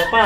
Isa pa.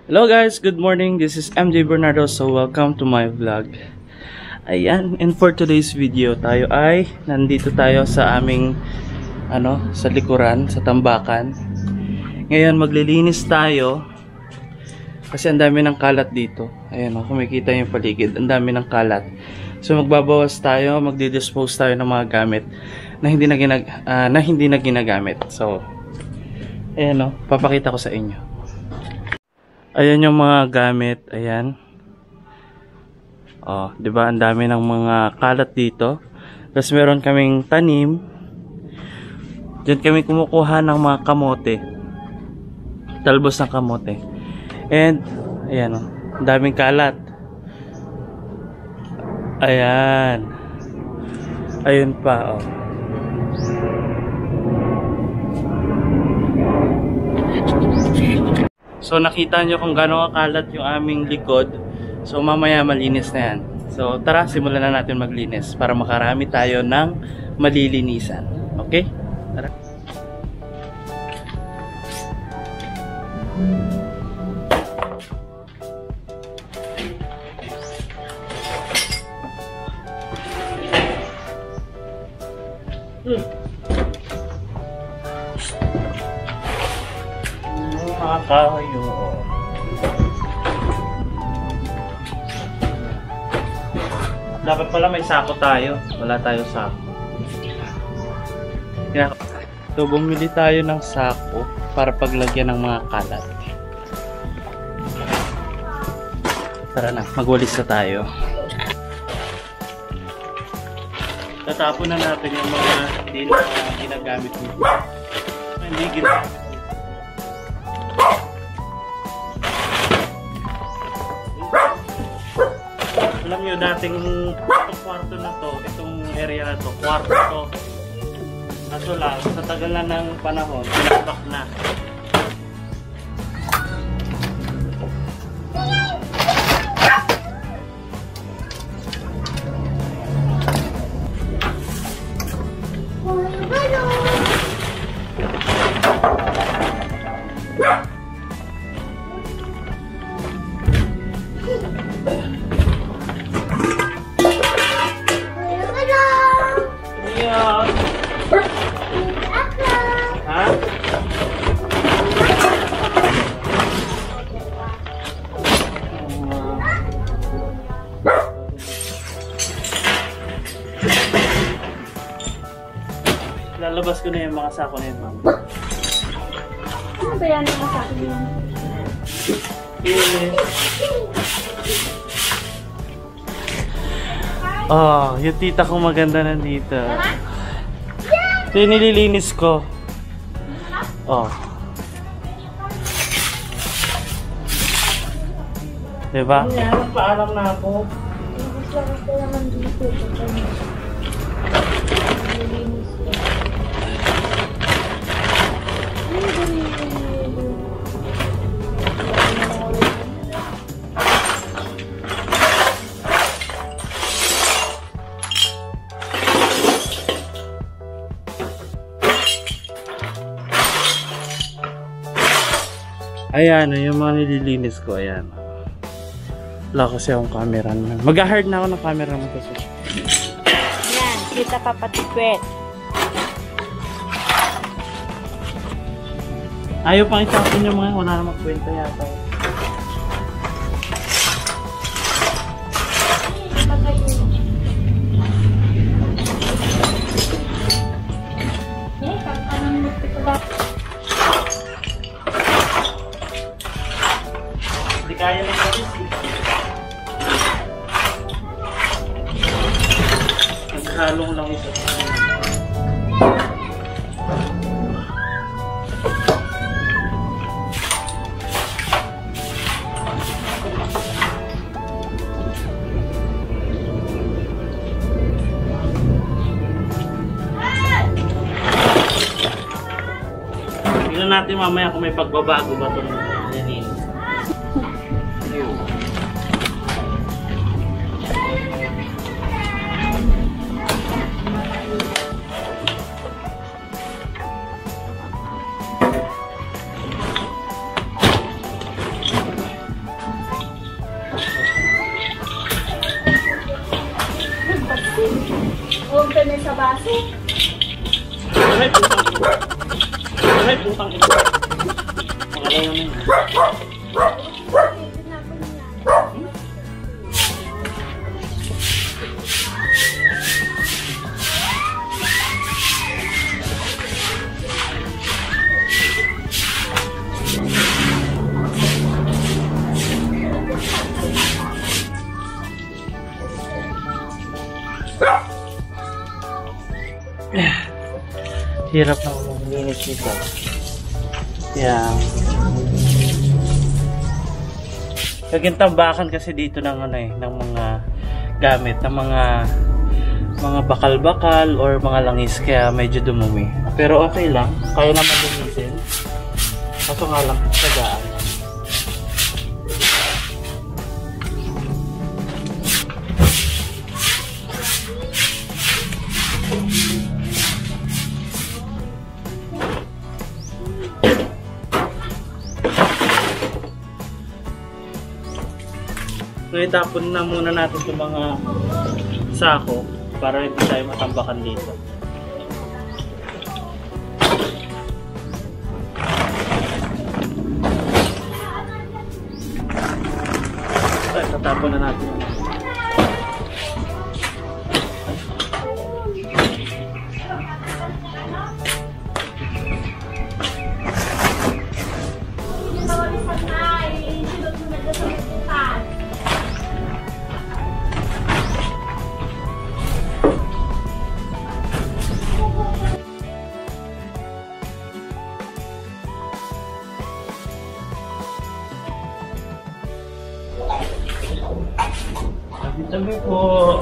Hello guys, good morning. This is MJ Bernardo. So welcome to my vlog. Ayan, and for today's video, tayo ay nandito tayo sa aming sa likuran, sa tambakan. Ngayon maglilinis tayo kasi ang dami ng kalat dito. Ayan, kung makikita yung paligid, ang dami ng kalat. So magbabawas tayo, magdi-dispose tayo ng mga gamit na hindi na ginagamit. So ayan, papakita ko sa inyo. Ayan yung mga gamit, ayan. Oh, 'di ba? Ang dami ng mga kalat dito. Tapos meron kaming tanim. Diyan kami kumukuha ng mga kamote. Talbos ng kamote. And ayan, ang daming kalat. Ayan. Ayun pa, oh. So nakita nyo kung gaano kakalat yung aming likod. So mamaya malinis na yan. So tara, simulan na natin maglinis para makarami tayo ng malilinisan. Okay? Tara. Kayo. Dapat pala may sako tayo. Wala tayo sako. So bumili tayo ng sako para paglagyan ng mga kalat. Tara na, magwalis na tayo. Tatapon na natin yung mga hindi na ginagamit nito. Hindi ginagamit. Alam nyo, dating itong kwarto na to, itong area na to, kwarto to. Kaso lang, sa tagal na ng panahon, pinabak na. Lalabas ko na yung mga sako na yun, ma'am. Ano ba yan yung sako yun? Oh, yung tita ko maganda nandito. Ito yung nililinis ko. Oh. Diba? Paalam na ako. Basta naman dito. Ayan, yung mga nililinis ko, ayan. Wala kasi akong camera naman. Mag-hard na ako ng camera naman kasi. Ayan, kita papatikwet. Ayaw pang isapin yung mga wala na magkwenta yata. Hindi kaya lang kasi. Naghalong lang ito. Tingnan natin mamaya kung may pagbabago ba ito. na sa baso. Ay, putang ina. Ay, putang ina. Pangalawa na yun. Hirap na maglinis nito. Yan. Kagintambakan kasi dito ng ano eh, ng mga gamit, ng mga bakal-bakal or mga langis, kaya medyo dumumi. Pero okay lang, kaya naman linisin. Kaso nga lang, tagaan. So itapon na muna natin itong mga sako para hindi tayo matambakan dito. So itatapon na natin. Tabi po.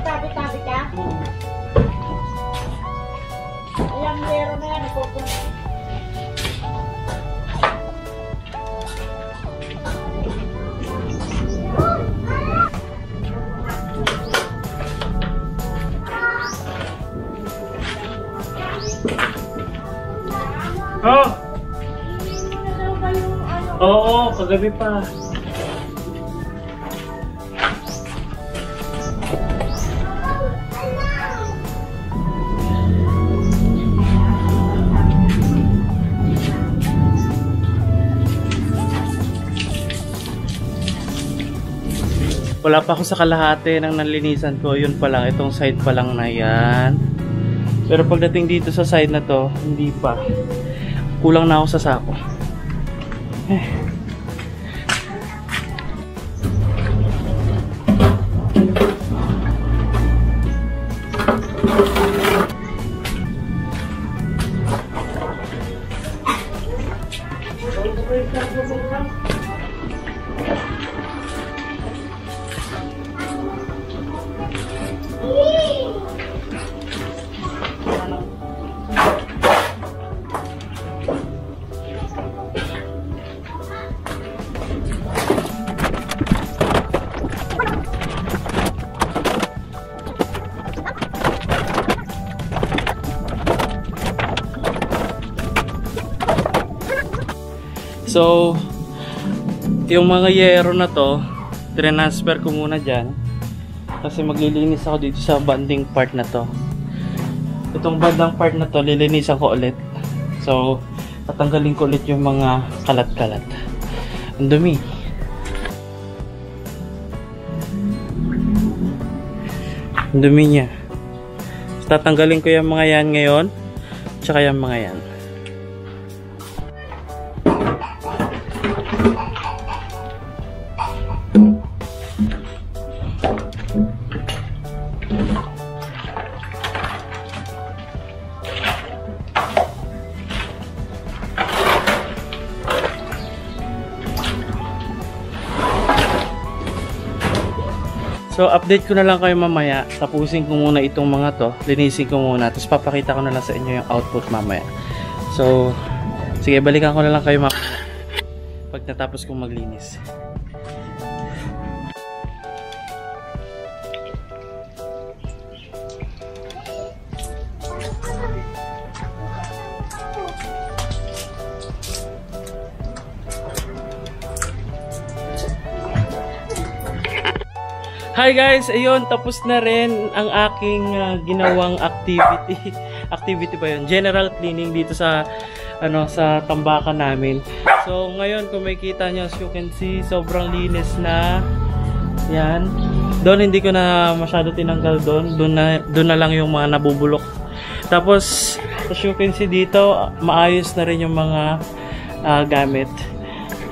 Tabi-tabi ka? Ayan, meron na yan. Ipupunta. Oh! Oo, kagabi pa. Wala pa ako sa kalahati ng nalinisan ko. Yun pa lang, itong side pa lang na yan. Pero pagdating dito sa side na to, hindi pa. Kulang na ako sa sako. So, yung mga yero na to, transfer ko muna dyan. Kasi maglilinis ako dito sa banding part na to. Itong bandang part na to, lilinisan ko ulit. So, tatanggalin ko ulit yung mga kalat-kalat. Ang dumi. Ang dumi niya. So, tatanggalin ko yung mga yan ngayon. Tsaka yung mga yan. So, update ko na lang kayo mamaya. Tapusin ko muna itong mga to. Linisin ko muna. Tapos papakita ko na lang sa inyo yung output mamaya. So, sige, balikan ko na lang kayo mamaya pag natapos kong maglinis. Hi guys, ayun, tapos na rin ang aking ginawang activity. Activity pa yun, general cleaning dito sa sa tambakan namin. So ngayon kung makikita nyo, as you can see, sobrang linis na. Yan. Doon hindi ko na masyado tinanggal doon. Doon na lang yung mga nabubulok. Tapos as you can see dito, maayos na rin yung mga gamit.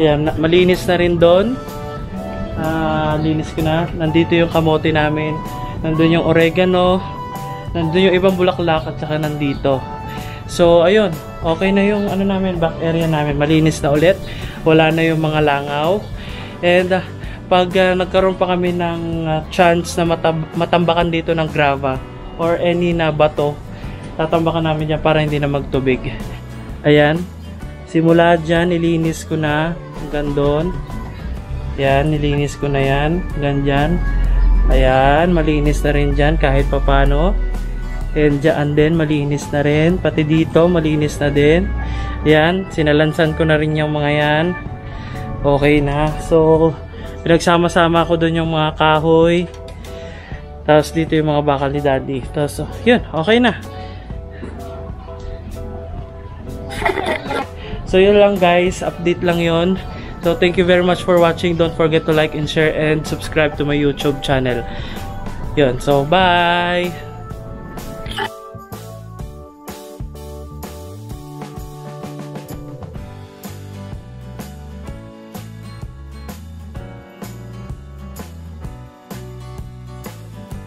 Yan, malinis na rin doon. Linis ko na. Nandito yung kamote namin. Nandun yung oregano. Nandun yung ibang bulaklak at saka nandito. So, ayun. Okay na yung namin, back area namin. Malinis na ulit. Wala na yung mga langaw. And pag nagkaroon pa kami ng chance na matambakan dito ng grava or any na bato, tatambakan namin dyan para hindi na magtubig. Ayan. Simula dyan, nilinis ko na hanggang doon. Yan, nilinis ko na yan. Ganyan. Ayan, malinis na rin dyan kahit papano. And dyan din, malinis na rin. Pati dito, malinis na din. Yan, sinalansan ko na rin yung mga yan. Okay na. So, pinagsama-sama ko doon yung mga kahoy. Tapos dito yung mga bakal ni Daddy. Tapos, yun, okay na. So, yun lang guys. Update lang yun. So, thank you very much for watching. Don't forget to like and share and subscribe to my YouTube channel. Yun. So, bye!